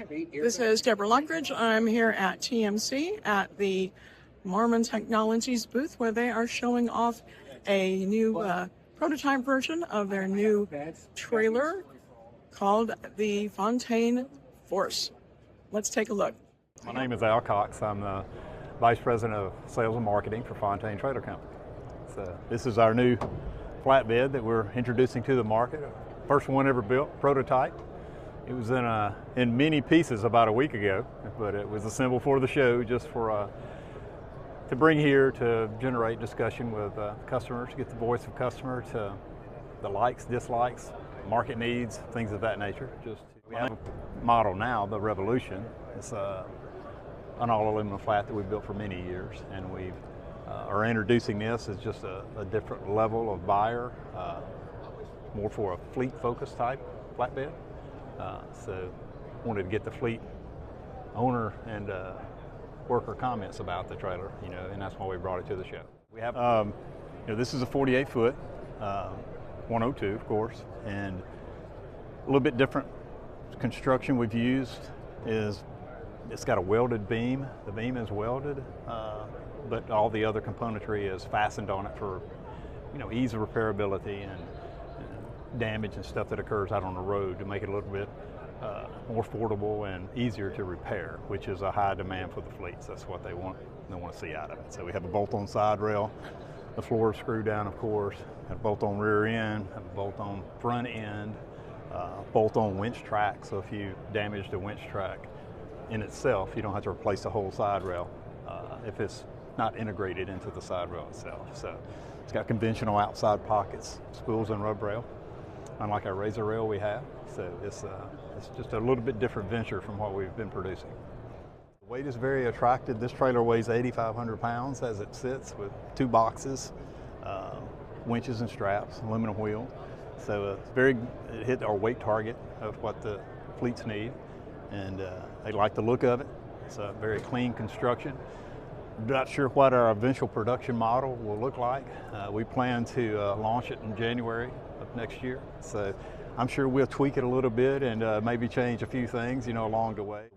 This is Deborah Lockridge. I'm here at TMC at the Marmon Technologies booth where they are showing off a new prototype version of their new trailer called the Fontaine Force. Let's take a look. My name is Al Cox. I'm the Vice President of Sales and Marketing for Fontaine Trailer Company. So this is our new flatbed that we're introducing to the market. First one ever built, prototype. It was in many pieces about a week ago, but it was assembled for the show just for to bring here to generate discussion with customers, to get the voice of customer, to the likes, dislikes, market needs, things of that nature. We have a model now, the Revolution. It's an all aluminum flat that we've built for many years, and we are introducing this as just a different level of buyer, more for a fleet focused type flatbed. So wanted to get the fleet owner and worker comments about the trailer, and that's why we brought it to the show. We have, this is a 48-foot 102, of course, and a little bit different construction we've used is it's got a welded beam. The beam is welded, but all the other componentry is fastened on it for, ease of repairability and damage and stuff that occurs out on the road to make it a little bit more affordable and easier to repair, which is a high demand for the fleets. That's what they want to see out of it. So we have a bolt-on side rail, the floor is screwed down, of course, have a bolt-on rear end, have a bolt-on front end, bolt-on winch track. So if you damage the winch track in itself, you don't have to replace the whole side rail if it's not integrated into the side rail itself. So it's got conventional outside pockets, spools and rub rail, unlike our razor rail we have. So it's just a little bit different venture from what we've been producing. The weight is very attractive. This trailer weighs 8,500 pounds as it sits with 2 boxes, winches and straps, aluminum wheel. So it hit our weight target of what the fleets need, and they like the look of it. It's a very clean construction. Not sure what our eventual production model will look like. We plan to launch it in January of next year. So I'm sure we'll tweak it a little bit and maybe change a few things, along the way.